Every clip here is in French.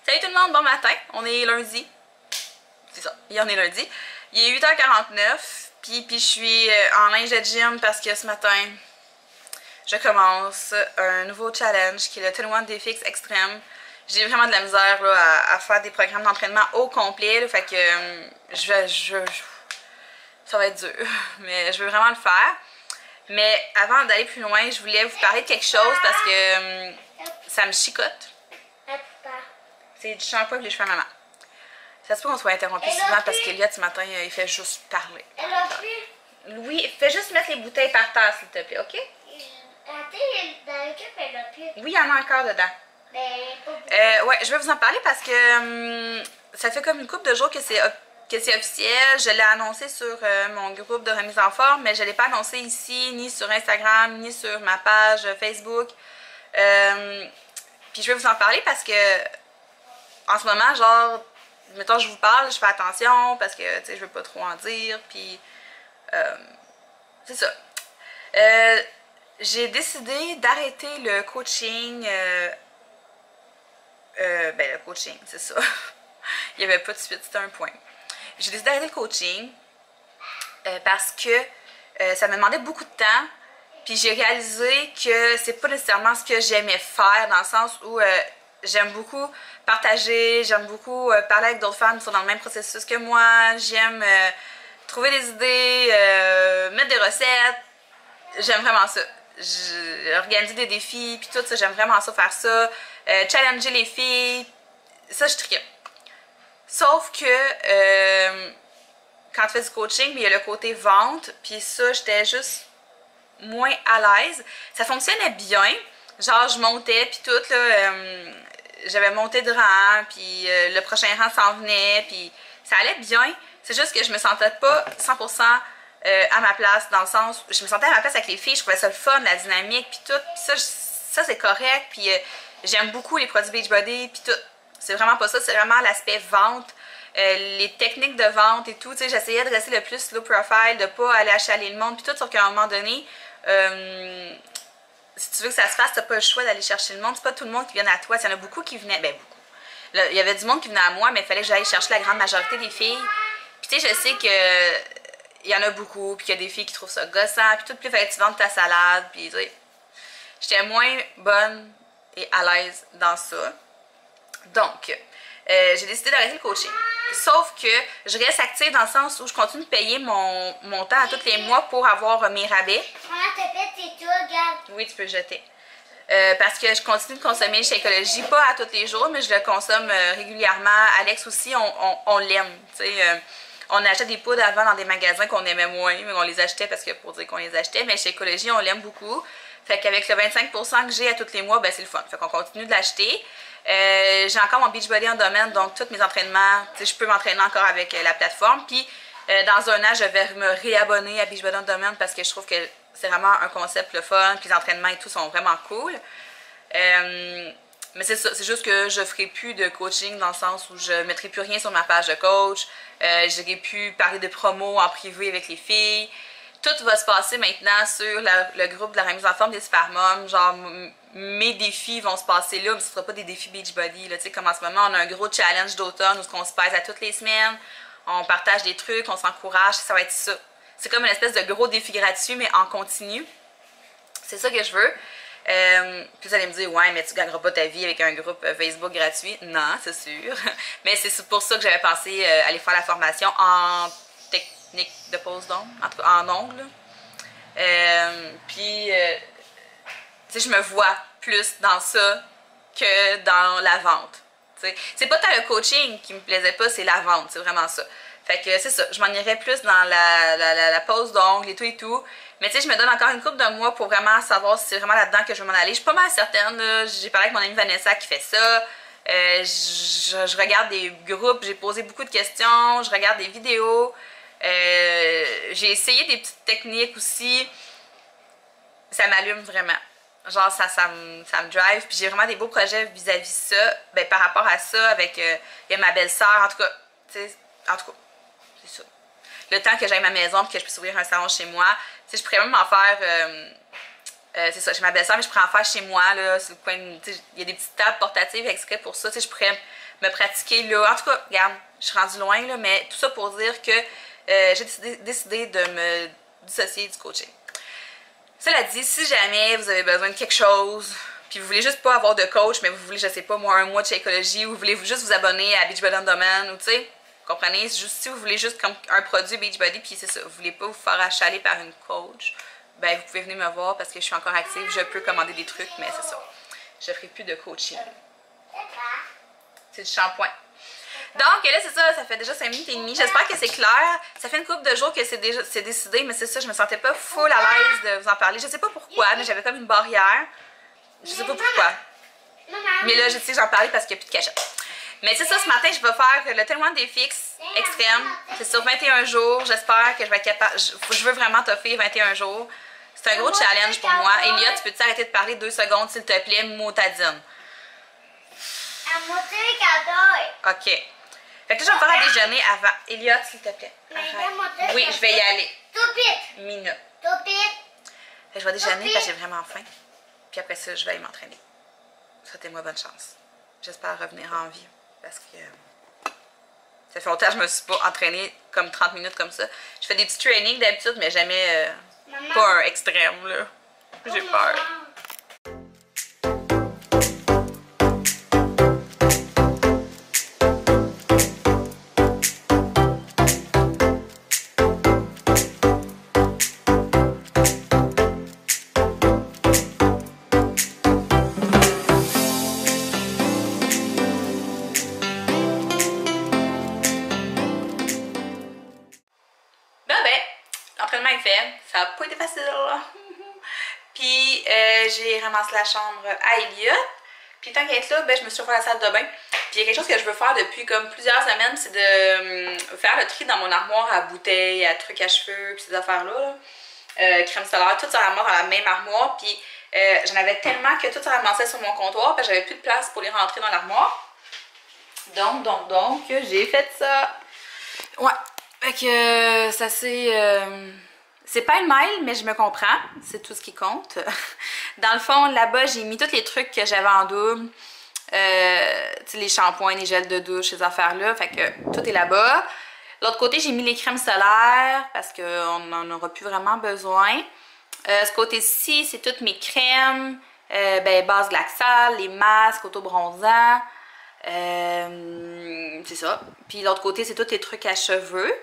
Salut tout le monde, bon matin, on est lundi. C'est ça, hier on est lundi. Il est 8h49, puis je suis en linge de gym parce que ce matin, je commence un nouveau challenge qui est le 21 Day Fix Extreme. J'ai vraiment de la misère là, à faire des programmes d'entraînement au complet, là, fait que ça va être dur, mais je veux vraiment le faire. Mais avant d'aller plus loin, je voulais vous parler de quelque chose parce que ça me chicote. C'est du shampoing pour les cheveux à maman. Ça se peut qu'on soit interrompu souvent parce qu'Eliott ce matin, il fait juste parler. Elle a plus. Louis, fais juste mettre les bouteilles par terre s'il te plaît, ok? Dans le cup, elle a plus. Oui, il y en a encore dedans. Ouais, je vais vous en parler parce que ça fait comme une couple de jours que c'est officiel. Je l'ai annoncé sur mon groupe de remise en forme, mais je ne l'ai pas annoncé ici, ni sur Instagram, ni sur ma page Facebook. Puis je vais vous en parler parce que en ce moment, genre, mettons je vous parle, je fais attention parce que, tu sais, je veux pas trop en dire, puis c'est ça. J'ai décidé d'arrêter le coaching, ben le coaching, c'est ça. Il n'y avait pas de suite, c'était un point. J'ai décidé d'arrêter le coaching parce que ça me demandait beaucoup de temps, puis j'ai réalisé que c'est pas nécessairement ce que j'aimais faire, dans le sens où j'aime beaucoup partager, j'aime beaucoup parler avec d'autres femmes qui sont dans le même processus que moi, j'aime trouver des idées, mettre des recettes, j'aime vraiment ça. Organiser des défis, puis tout ça, j'aime vraiment ça, faire ça, challenger les filles, ça je tripe. Sauf que quand tu fais du coaching, il y a le côté vente, puis ça, j'étais juste moins à l'aise. Ça fonctionnait bien, genre je montais, puis tout, là, j'avais monté de rang, puis le prochain rang s'en venait, puis ça allait bien. C'est juste que je me sentais pas 100% à ma place, dans le sens où je me sentais à ma place avec les filles, je trouvais ça le fun, la dynamique, puis tout. Puis ça c'est correct, puis j'aime beaucoup les produits Beachbody, puis tout. C'est vraiment pas ça, c'est vraiment l'aspect vente, les techniques de vente et tout. Tu sais, j'essayais de rester le plus low profile, de pas aller achaler le monde, puis tout, sauf qu'à un moment donné, si tu veux que ça se fasse, t'as pas le choix d'aller chercher le monde. C'est pas tout le monde qui vient à toi. Il y en a beaucoup qui venaient, ben beaucoup. Là, il y avait du monde qui venait à moi, mais il fallait que j'aille chercher la grande majorité des filles. Puis tu sais, je sais que il y en a beaucoup, puis qu'il y a des filles qui trouvent ça gossant, puis tout, puis il fallait que tu vendes ta salade, puis tu sais, j'étais moins bonne et à l'aise dans ça. Donc, j'ai décidé d'arrêter le coaching. Sauf que je reste active dans le sens où je continue de payer mon temps à tous les mois pour avoir mes rabais. Maman, t'as fait tes tours, regarde. Oui, tu peux le jeter. Parce que je continue de consommer chez Écologie, pas à tous les jours, mais je le consomme régulièrement. Alex aussi, on l'aime. On achetait des poudres avant dans des magasins qu'on aimait moins, mais on les achetait parce que pour dire qu'on les achetait. Mais chez Écologie, on l'aime beaucoup. Fait qu'avec le 25% que j'ai à tous les mois, ben c'est le fun. Fait qu'on continue de l'acheter. J'ai encore mon Beachbody en domaine, donc tous mes entraînements, je peux m'entraîner encore avec la plateforme. Puis dans un an, je vais me réabonner à Beachbody en domaine parce que je trouve que c'est vraiment un concept le fun, puis les entraînements et tout sont vraiment cool. Mais c'est ça, c'est juste que je ferai plus de coaching dans le sens où je ne mettrai plus rien sur ma page de coach. J'aurai pu parler de promos en privé avec les filles. Tout va se passer maintenant sur le groupe de la remise en forme des Super Moms. Genre, mes défis vont se passer là, mais ce ne sera pas des défis Beachbody. Tu sais, comme en ce moment, on a un gros challenge d'automne où on se pèse à toutes les semaines. On partage des trucs, on s'encourage, ça va être ça. C'est comme une espèce de gros défi gratuit, mais en continu. C'est ça que je veux. Puis vous allez me dire, ouais, mais tu gagneras pas ta vie avec un groupe Facebook gratuit. Non, c'est sûr. Mais c'est pour ça que j'avais pensé aller faire la formation en technique de pose d'ongles, en tout cas en ongles. Puis, tu sais, je me vois plus dans ça que dans la vente. C'est pas tant le coaching qui me plaisait pas, c'est la vente, c'est vraiment ça. Fait que c'est ça, je m'en irais plus dans la pose d'ongles et tout. Mais tu sais, je me donne encore une couple de mois pour vraiment savoir si c'est vraiment là-dedans que je veux m'en aller. Je suis pas mal certaine, j'ai parlé avec mon amie Vanessa qui fait ça. Je regarde des groupes, j'ai posé beaucoup de questions, je regarde des vidéos. J'ai essayé des petites techniques aussi. Ça m'allume vraiment. Genre, ça me drive. Puis j'ai vraiment des beaux projets vis-à-vis ça. Ben, par rapport à ça, avec il y a ma belle-sœur, en tout cas, tu sais, en tout cas, c'est ça. Le temps que j'aille à ma maison et que je puisse ouvrir un salon chez moi, tu sais, je pourrais même en faire, c'est ça, chez ma belle-sœur, mais je pourrais en faire chez moi, là, sur le coin, tu sais, il y a des petites tables portatives exprès pour ça, tu sais, je pourrais me pratiquer là. En tout cas, regarde, je suis rendue loin, là, mais tout ça pour dire que j'ai décidé de me dissocier du coaching. Cela dit, si jamais vous avez besoin de quelque chose, puis vous voulez juste pas avoir de coach, mais vous voulez, je sais pas moi, un mois de Shakeology, ou vous voulez juste vous abonner à Beachbody on Demand, ou tu sais, comprenez, juste, si vous voulez juste comme un produit Beachbody, puis c'est ça, vous voulez pas vous faire achaler par une coach, ben vous pouvez venir me voir parce que je suis encore active, je peux commander des trucs, mais c'est ça. Je ferai plus de coaching. C'est du shampoing. Donc là, c'est ça, ça fait déjà 5 minutes et demie. J'espère que c'est clair. Ça fait une couple de jours que c'est décidé, mais c'est ça, je me sentais pas full à l'aise de vous en parler. Je sais pas pourquoi, mais j'avais comme une barrière. Je sais pas pourquoi. Mais là, je sais que j'en parlais parce qu'il n'y a plus de cachette. Mais c'est ça, ce matin, je vais faire le 21 Day Fix extrême. C'est sur 21 jours. J'espère que je vais être capable. Je veux vraiment toffer 21 jours. C'est un gros challenge pour moi. Elliot, tu peux-tu arrêter de parler 2 secondes, s'il te plaît, motadine? OK. Fait que là, je vais me faire à déjeuner avant. Elliot, s'il te plaît. Arrête. Oui, je vais y aller. Minute. Fait que je vais déjeuner parce que j'ai vraiment faim. Puis après ça, je vais aller m'entraîner. Souhaitez-moi bonne chance. J'espère revenir en vie. Parce que ça fait longtemps que je me suis pas entraînée comme 30 minutes comme ça. Je fais des petits trainings d'habitude, mais jamais pas un extrême, là. J'ai peur. L'entraînement est fait, ça n'a pas été facile. Puis j'ai ramassé la chambre à Elliot. Puis tant qu'à être là, ben, je me suis refait la salle de bain. Puis il y a quelque chose que je veux faire depuis comme plusieurs semaines, c'est de faire le tri dans mon armoire à bouteilles, à trucs à cheveux, puis ces affaires-là. Crème solaire, tout ça ramasse dans la même armoire. Puis j'en avais tellement que tout ça ramassait sur mon comptoir, parce que j'avais plus de place pour les rentrer dans l'armoire. Donc, j'ai fait ça. Ouais. Fait que ça c'est pas une mail, mais je me comprends. C'est tout ce qui compte. Dans le fond, là-bas, j'ai mis tous les trucs que j'avais en double. Les shampoings, les gels de douche, ces affaires-là. Fait que tout est là-bas. L'autre côté, j'ai mis les crèmes solaires parce qu'on n'en aura plus vraiment besoin. Ce côté-ci, c'est toutes mes crèmes. Base glaçale, les masques, auto-bronzants. C'est ça. Puis l'autre côté, c'est tous les trucs à cheveux.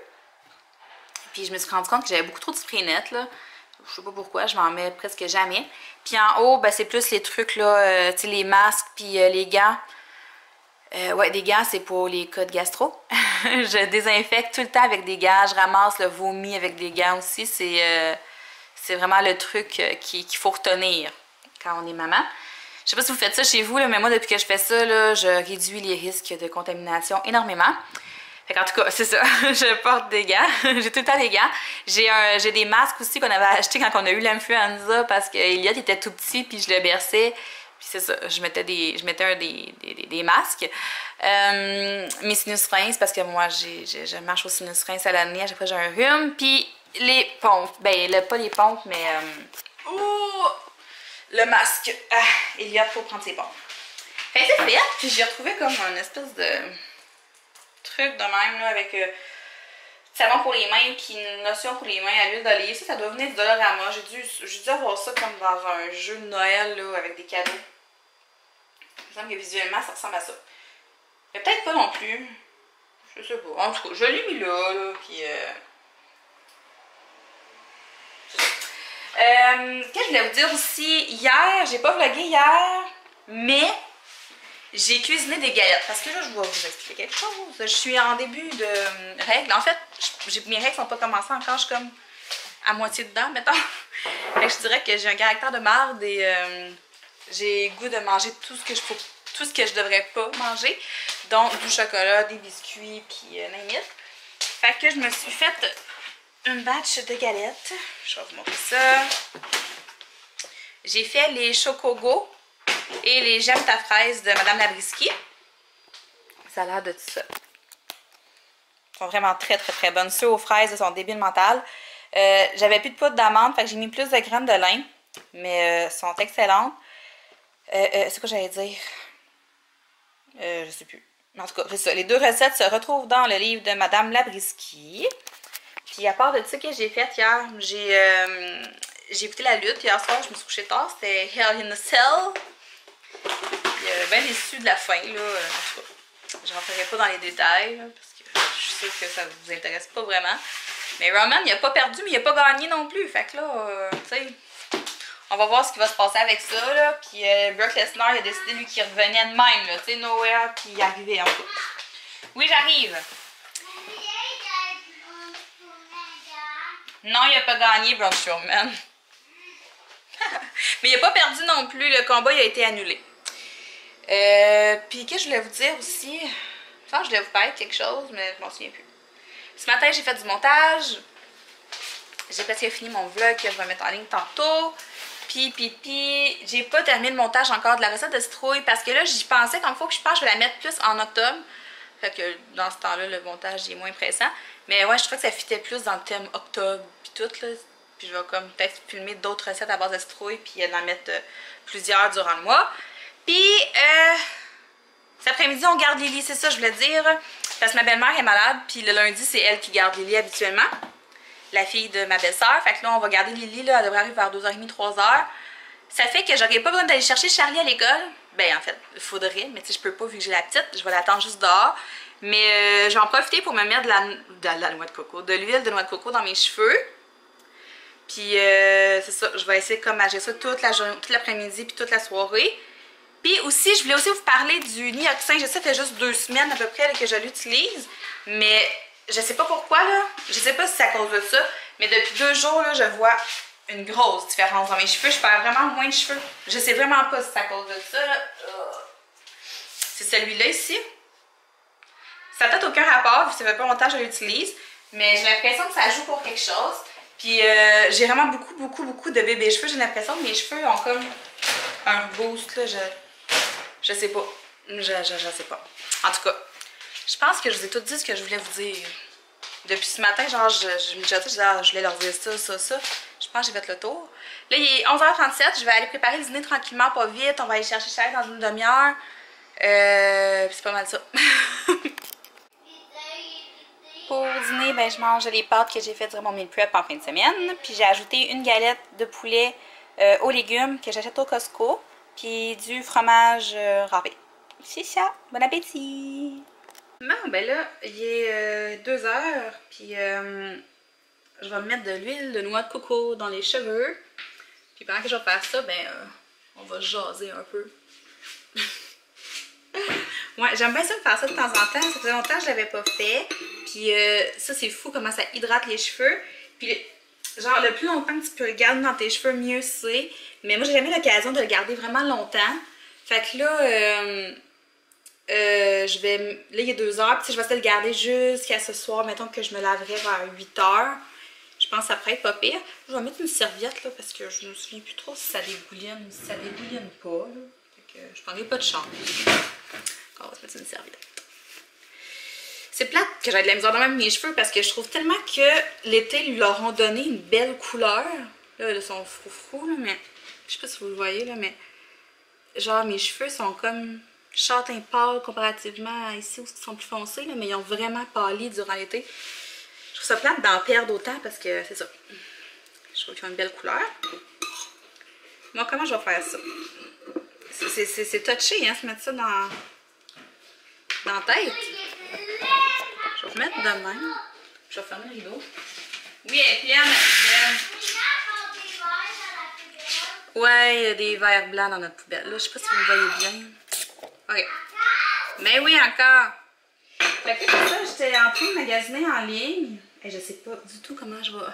Puis je me suis rendu compte que j'avais beaucoup trop de spray net, là. Je sais pas pourquoi, je m'en mets presque jamais. Puis en haut, ben, c'est plus les trucs, là, tu sais, les masques, puis les gants. Ouais, des gants, c'est pour les cas de gastro. Je désinfecte tout le temps avec des gants. Je ramasse le vomi avec des gants aussi. C'est vraiment le truc qu'il faut retenir quand on est maman. Je sais pas si vous faites ça chez vous, là, mais moi, depuis que je fais ça, là, je réduis les risques de contamination énormément. Fait qu'en tout cas, c'est ça. Je porte des gants. J'ai tout le temps des gants. J'ai des masques aussi qu'on avait achetés quand on a eu l'influenza parce qu'Elliot était tout petit puis je le berçais. Puis c'est ça, je mettais des masques. Mes sinus rinces, parce que moi, je marche au sinus rince à l'année. À chaque fois, j'ai un rhume. Puis les pompes. Pas les pompes, mais... le masque. Elliot, faut prendre ses pompes. Fait que c'est fait. Puis j'ai retrouvé comme une espèce de... truc de même là, avec savon pour les mains puis une notion pour les mains à l'huile d'olive. Ça doit venir du Dollarama. J'ai dû avoir ça comme dans un jeu de Noël là, avec des cadeaux. Il me semble que visuellement ça ressemble à ça. Mais peut-être pas non plus. Je sais pas. En tout cas, je l'ai mis là puis qu'est-ce que je voulais vous dire aussi? Hier, j'ai pas vlogué hier, mais j'ai cuisiné des galettes. Parce que là, je vais vous expliquer quelque chose. Je suis en début de règles. En fait, mes règles sont pas commencées encore. Je suis comme à moitié dedans, mettons. Fait que je dirais que j'ai un caractère de marde et j'ai le goût de manger tout ce que je devrais pas manger. Donc, du chocolat, des biscuits, puis name it. Fait que je me suis fait une batch de galettes. Je vais vous montrer ça. J'ai fait les Chocogo et les gemmes à fraises de Madame Labriski. Ça a l'air de tout ça. Elles sont vraiment très très très bonnes. Ceux aux fraises sont débiles mentales. J'avais plus de poudre d'amande, fait que j'ai mis plus de graines de lin. Mais sont excellentes. C'est quoi j'allais dire? Je sais plus. En tout cas, c'est ça. Les deux recettes se retrouvent dans le livre de Madame Labriskie. Puis à part de ça que j'ai fait hier, j'ai écouté la lutte. Hier soir, je me suis couchée tard. C'était Hell in a Cell. Bien déçue de la fin, là. En tout cas, je rentrerai pas dans les détails, là, parce que je suis sûre que ça vous intéresse pas vraiment. Mais Roman, il a pas perdu, mais il a pas gagné non plus. Fait que là, tu sais, on va voir ce qui va se passer avec ça, là. Puis Brock Lesnar, il a décidé, lui, qu'il revenait de même, là. Tu sais, nowhere, puis il arrivait, en tout. Oui, j'arrive. Non, il a pas gagné, Braun Strowman. Mais il a pas perdu non plus. Le combat, il a été annulé. Puis, qu'est-ce que je voulais vous dire aussi? Je pense que je voulais vous parler de quelque chose, mais je m'en souviens plus. Ce matin, j'ai fait du montage. J'ai presque fini mon vlog que je vais mettre en ligne tantôt. Puis, j'ai pas terminé le montage encore de la recette de citrouille parce que là, j'y pensais comme faut que je pense que je vais la mettre plus en octobre. Fait que dans ce temps-là, le montage est moins pressant. Mais ouais, je trouvais que ça fitait plus dans le thème octobre puis tout, là. Puis je vais comme peut-être filmer d'autres recettes à base de citrouille puis en mettre plusieurs durant le mois. Puis, cet après-midi, on garde Lily, c'est ça je voulais dire. Parce que ma belle-mère est malade, puis le lundi, c'est elle qui garde Lily habituellement. La fille de ma belle-sœur. Fait que là, on va garder Lily, là, elle devrait arriver vers 2h30, 3h. Ça fait que j'aurais pas besoin d'aller chercher Charlie à l'école. Ben, en fait, il faudrait, mais tu sais, je peux pas vu que j'ai la petite. Je vais l'attendre juste dehors. Mais je vais en profiter pour me mettre de la noix de coco, de l'huile de noix de coco dans mes cheveux. Puis, c'est ça, je vais essayer de comme agir ça toute la journée, toute l'après-midi, puis toute la soirée. Puis aussi, je voulais aussi vous parler du Nioxin. Je sais, ça fait juste 2 semaines à peu près là, que je l'utilise. Mais je sais pas pourquoi, là. Je sais pas si c'est à cause de ça. Mais depuis 2 jours, là, je vois une grosse différence dans mes cheveux. Je perds vraiment moins de cheveux. Je sais vraiment pas si c'est à cause de ça, là. C'est celui-là ici. Ça n'a peut-être aucun rapport, ça fait pas longtemps que je l'utilise. Mais j'ai l'impression que ça joue pour quelque chose. Puis j'ai vraiment beaucoup de bébés cheveux. J'ai l'impression que mes cheveux ont comme un boost, là. Je sais pas. Je sais pas. En tout cas, je pense que je vous ai tout dit ce que je voulais vous dire. Depuis ce matin, genre, je voulais leur dire ça. Je pense que j'ai fait le tour. Là, il est 11h37. Je vais aller préparer le dîner tranquillement, pas vite. On va aller chercher Charlie dans une demi-heure. C'est pas mal ça. Pour dîner, ben, je mange les pâtes que j'ai fait durant mon meal prep en fin de semaine. Puis j'ai ajouté une galette de poulet aux légumes que j'achète au Costco. Puis du fromage râpé. C'est ça. Bon appétit! Bon, ben là, il est 2h. Puis je vais me mettre de l'huile de noix de coco dans les cheveux. Puis pendant que je vais faire ça, ben on va jaser un peu. Ouais, j'aime bien ça de faire ça de temps en temps. Ça faisait longtemps que je l'avais pas fait. Puis ça, c'est fou comment ça hydrate les cheveux. Puis genre, le plus longtemps que tu peux le garder dans tes cheveux, mieux c'est. Mais moi, j'ai jamais l'occasion de le garder vraiment longtemps. Fait que là, je vais... Là, il est 2h. Puis je vais essayer de le garder jusqu'à ce soir. Mettons que je me laverai vers 8h. Je pense que ça pourrait être pas pire. Je vais mettre une serviette, là, parce que je me souviens plus trop si ça dégouline ou si ça dégouline pas, là. Fait que je prendrai pas de chance. On va se mettre une serviette. C'est plate que j'aille de la misère dans même mes cheveux parce que je trouve tellement que l'été, ils leur ont donné une belle couleur. Là, ils sont froufrous, là, mais je sais pas si vous le voyez, là, mais genre mes cheveux sont comme châtain pâle comparativement à ici où ils sont plus foncés, là, mais ils ont vraiment pâli durant l'été. Je trouve ça plate d'en perdre autant parce que c'est ça. Je trouve qu'ils ont une belle couleur. Moi, comment je vais faire ça? C'est touché, hein, se mettre ça dans la tête. Je vais remettre de même. Je vais fermer le rideau. Oui, elle est pleine, ouais, il y a des verres blancs dans notre poubelle. Là, je sais pas si vous le voyez bien. OK. Mais oui, encore. Fait que ça, j'étais en train de magasiner en ligne. Et je sais pas du tout comment je vais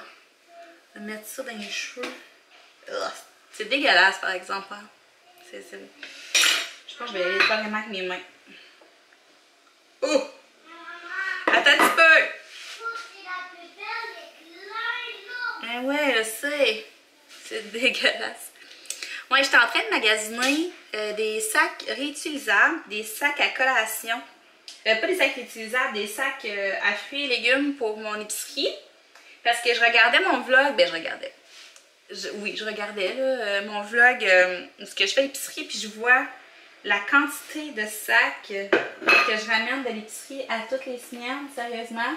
mettre ça dans les cheveux. C'est dégueulasse, par exemple. Hein? Je pense que je vais aller carrément avec mes mains. Oh! Attends un petit peu! Ah ouais, je sais. C'est dégueulasse. Moi, j'étais en train de magasiner des sacs réutilisables, des sacs à collation. Pas des sacs réutilisables, des sacs à fruits et légumes pour mon épicerie. Parce que je regardais mon vlog. Ben, je regardais. Oui, je regardais là, mon vlog, ce que je fais à l'épicerie, puis je vois la quantité de sacs que je ramène de l'épicerie à toutes les semaines, sérieusement,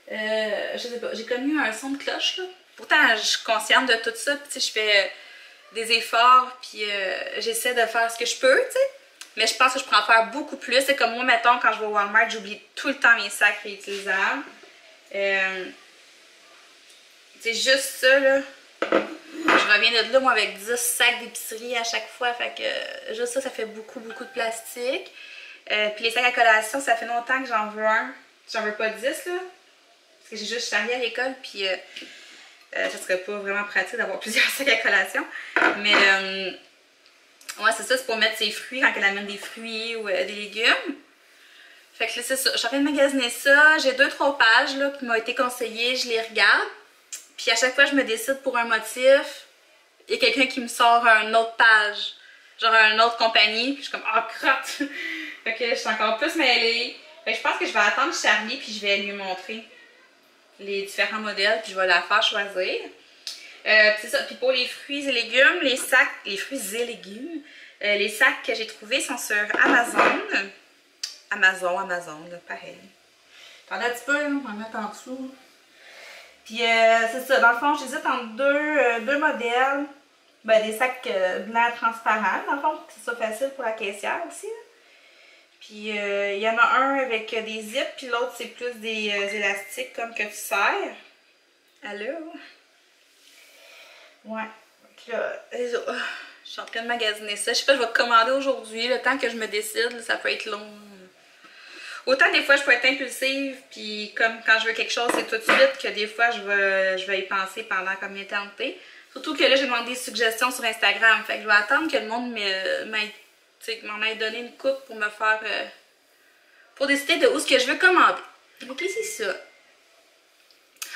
je sais pas, j'ai comme eu un son de cloche, là. Pourtant, je suis consciente de tout ça, puis je fais des efforts, puis j'essaie de faire ce que je peux, tu sais. Mais je pense que je pourrais en faire beaucoup plus. C'est comme moi, mettons, quand je vais au Walmart, j'oublie tout le temps mes sacs réutilisables. C'est juste ça, là. Je reviens de là, moi, avec 10 sacs d'épicerie à chaque fois. Fait que juste ça, ça fait beaucoup, beaucoup de plastique. Puis les sacs à collation, ça fait longtemps que j'en veux un. J'en veux pas 10, là. Parce que j'ai juste charrié à l'école, puis ça serait pas vraiment pratique d'avoir plusieurs sacs à collation. Mais ouais, c'est ça, c'est pour mettre ses fruits quand elle amène des fruits ou des légumes. Fait que là, c'est ça. Je suis en train de magasiner ça. J'ai 2-3 pages là, qui m'ont été conseillées. Je les regarde. Puis à chaque fois que je me décide pour un motif, il y a quelqu'un qui me sort une autre page. Genre une autre compagnie. Puis je suis comme, oh crotte! Fait que je suis encore plus mêlée. Fait que je pense que je vais attendre Charlie puis je vais lui montrer les différents modèles. Puis je vais la faire choisir. C'est ça. Puis pour les fruits et légumes, les fruits et légumes, les sacs que j'ai trouvés sont sur Amazon. Amazon, là, pareil. Attendez un petit peu, on va mettre en dessous. Puis c'est ça, dans le fond, j'hésite entre deux modèles. Ben, des sacs blancs transparents, dans le fond, pour que ce soit facile pour la caissière aussi. Puis il y en a un avec des zips, puis l'autre c'est plus des élastiques comme que tu serres. Allô? Ouais. Donc là, je suis en train de magasiner ça. Je sais pas, je vais commander aujourd'hui. Le temps que je me décide, là, ça peut être long. Autant des fois je peux être impulsive, puis comme quand je veux quelque chose, c'est tout de suite, que des fois je vais y penser pendant comme une éternité. Surtout que là, j'ai demandé des suggestions sur Instagram. Fait que je vais attendre que le monde m'en ait donné une coupe pour me faire... pour décider de où ce que je veux commander. Ok, c'est ça.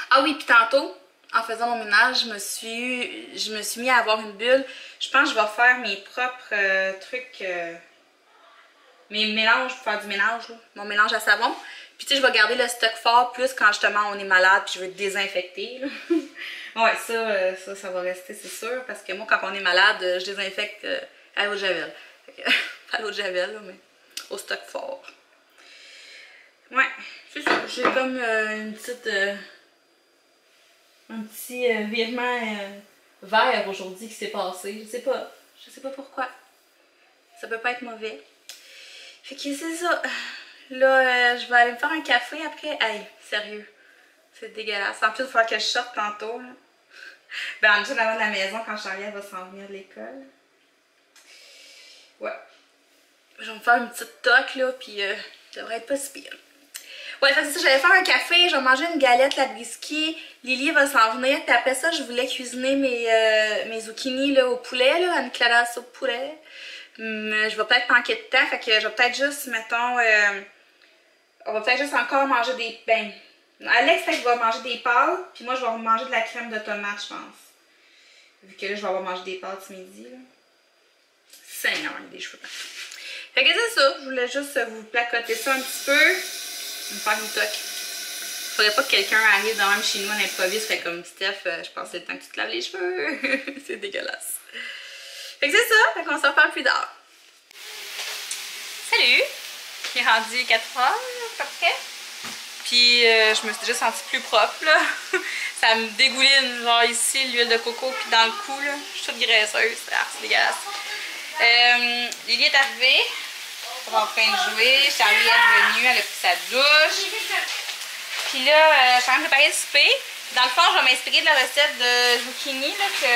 Ah oui, puis tantôt, en faisant mon ménage, je me suis mis à avoir une bulle. Je pense que je vais faire mes propres trucs... mes mélanges pour faire du ménage, là. Mon mélange à savon. Puis tu sais, je vais garder le stock fort plus quand justement on est malade puis je veux désinfecter. Là. Ouais, ça va rester, c'est sûr. Parce que moi, quand on est malade, je désinfecte à l'eau de javel. Pas à l'eau de javel, là, mais au stock fort. Ouais, c'est ça. J'ai comme une petite... un petit virement vert aujourd'hui qui s'est passé. Je sais pas pourquoi. Ça peut pas être mauvais. Fait que c'est ça. Là, je vais aller me faire un café après. Hey, sérieux. C'est dégueulasse. En plus, il va falloir que je sorte tantôt. Là. Ben, juste avant de la maison, quand Charlie va s'en venir de l'école. Ouais. Je vais me faire une petite toque, là, puis ça devrait être pas si pire. Ouais, fait que c'est ça, j'allais faire un café, je vais manger une galette, la brisky. Lily va s'en venir, puis après ça, je voulais cuisiner mes zucchini là, au poulet, là, une clarasse au poulet. Mais je vais peut-être manquer de temps, fait que je vais peut-être juste, mettons, on va peut-être juste encore manger des... Ben, Alex, fait qu'il va manger des pâtes, puis moi, je vais manger de la crème de tomate, je pense. Vu que là, je vais avoir mangé des pâtes ce midi, là. Seigneur, il y a des cheveux partout. Fait que c'est ça, je voulais juste vous placoter ça un petit peu, me faire une toque. Faudrait pas que quelqu'un arrive dans même chez nous à l'improviste, fait comme Steph, je pense que c'est le temps que tu te laves les cheveux. C'est dégueulasse. Fait que c'est ça, fait qu'on se reparle plus tard. Salut! Il est rendu 4h à peu près. Puis je me suis déjà sentie plus propre là. Ça me dégouline genre ici l'huile de coco puis dans le cou là. Je suis toute graisseuse, c'est dégueulasse. Lily est arrivée. Elle est en train de jouer. Charlie est revenue, elle a pris sa douche. Puis là, je suis en train de préparer le souper. Dans le fond, je vais m'inspirer de la recette de zucchini là, que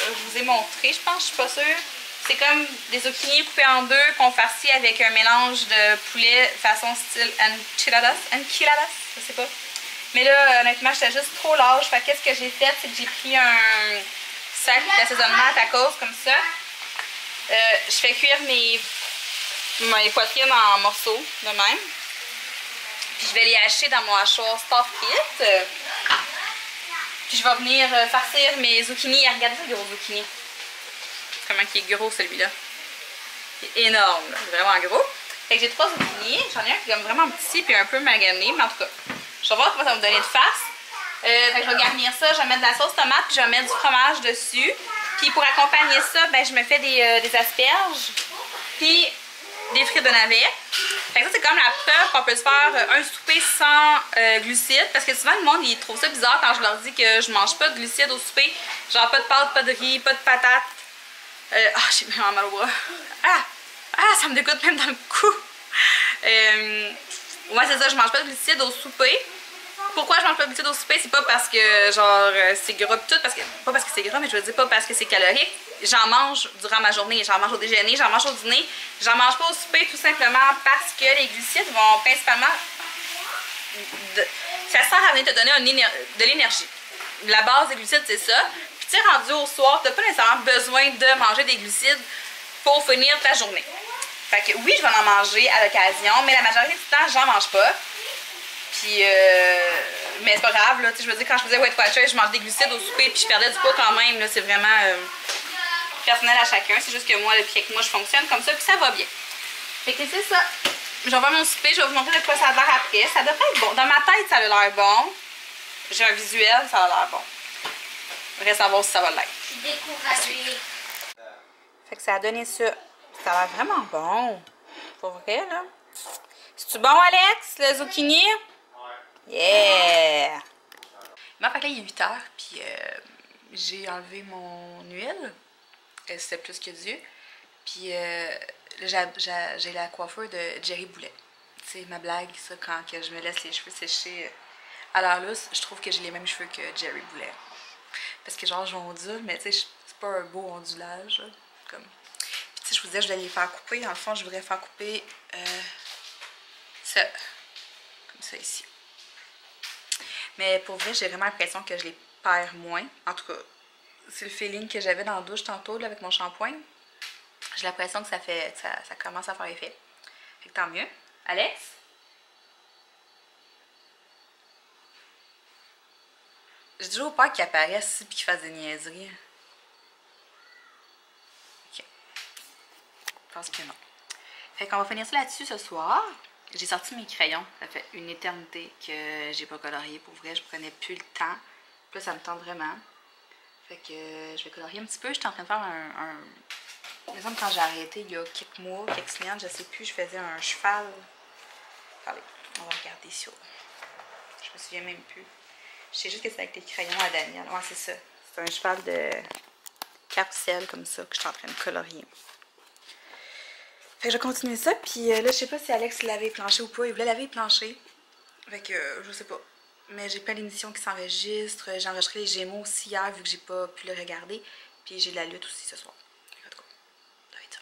je vous ai montré, je pense, je suis pas sûre. C'est comme des zucchini coupés en deux qu'on farcit avec un mélange de poulet façon style enchiladas, je sais pas. Mais là, honnêtement, j'étais juste trop lâche. Fait qu'est-ce que j'ai fait, c'est que j'ai pris un sac d'assaisonnement à tacos comme ça. Je fais cuire mes poitrines en morceaux de même. Puis je vais les hacher dans mon hachoir Stuff Kit. Puis je vais venir farcir mes zucchini. Regardez ce gros zucchini. Comment il est gros celui-là. Il est énorme, là. Vraiment gros. Fait que j'ai 3 zucchini. J'en ai un qui est vraiment petit puis un peu magané. Mais en tout cas, je vais voir comment ça va me donner de face. Fait que je vais garnir ça. Je vais mettre de la sauce tomate puis je vais mettre du fromage dessus. Puis pour accompagner ça, ben, je me fais des asperges. puis des frites de navets. Fait que ça, c'est comme la peur qu'on peut se faire un souper sans glucides. Parce que souvent, le monde, il trouve ça bizarre quand je leur dis que je mange pas de glucides au souper. Genre, pas de pâtes, pas de riz, pas de patates. J'ai vraiment mal au bras. Ça me dégoûte même dans le cou. Ouais, c'est ça, je mange pas de glucides au souper. Pourquoi je mange pas de glucides au souper? C'est pas parce que, genre, c'est gras pis tout, pas parce que c'est gras, mais je veux dire pas parce que c'est calorique. J'en mange durant ma journée, j'en mange au déjeuner, j'en mange au dîner. J'en mange pas au souper tout simplement parce que les glucides vont principalement... ça sert à venir te donner de l'énergie. La base des glucides, c'est ça. Puis tu sais, rendu au soir, t'as pas nécessairement besoin de manger des glucides pour finir ta journée. Fait que oui, je vais en manger à l'occasion, mais la majorité du temps, j'en mange pas. Puis, mais c'est pas grave, là. Je veux dire, quand je faisais Weight Watchers, je mangeais des glucides au souper, puis je perdais du poids quand même. C'est vraiment personnel à chacun. C'est juste que moi, depuis quelques mois, je fonctionne comme ça, puis ça va bien. Fait que c'est ça. Je vais faire mon souper, je vais vous montrer de quoi ça a l'air après. Ça devrait être bon. Dans ma tête, ça a l'air bon. J'ai un visuel, ça a l'air bon. Reste à voir si ça va l'être. Je suis découragée. Fait que ça a donné ça. Ça a l'air vraiment bon. Pour vrai, là. C'est-tu bon, Alex, le zucchini? Yeah! Bon, fait que là, il est 8 h, puis j'ai enlevé mon huile. C'était plus que Dieu. Puis là, j'ai la coiffure de Jerry Boulet. C'est ma blague, ça, quand que je me laisse les cheveux sécher à l'heure lousse, je trouve que j'ai les mêmes cheveux que Jerry Boulet. Parce que genre, je ondule, mais tu sais, c'est pas un beau ondulage, là, comme... Puis tu sais, je vous disais, je voulais les faire couper. Dans le fond, je voudrais faire couper ça, comme ça ici. Mais pour vrai, j'ai vraiment l'impression que je les perds moins. En tout cas, c'est le feeling que j'avais dans la douche tantôt là, avec mon shampoing. J'ai l'impression que ça commence à faire effet. Fait que tant mieux. Alex? J'ai toujours peur qu'il apparaisse ici et qu'il fasse des niaiseries. Ok. Je pense que non. Fait qu'on va finir ça là-dessus ce soir. J'ai sorti mes crayons. Ça fait une éternité que j'ai pas colorié. Pour vrai, je prenais plus le temps. Puis là, ça me tente vraiment. Fait que je vais colorier un petit peu. J'étais en train de faire par exemple, quand j'ai arrêté il y a quelques mois, quelques semaines, je sais plus, je faisais un cheval. Regardez, on va regarder ça. Je me souviens même plus. Je sais juste que c'est avec les crayons à Daniel. Ouais, c'est ça. C'est un cheval de carrousel comme ça que je suis en train de colorier. Fait que je vais continuer ça, puis là, je sais pas si Alex l'avait planché ou pas. Il voulait laver le plancher. Fait que je sais pas. Mais j'ai plein d'émissions qui s'enregistrent. J'ai enregistré les Gémeaux aussi hier, vu que j'ai pas pu le regarder. Puis j'ai de la lutte aussi ce soir. En tout cas, ça va être ça.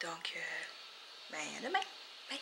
Donc, ben, à demain. Bye.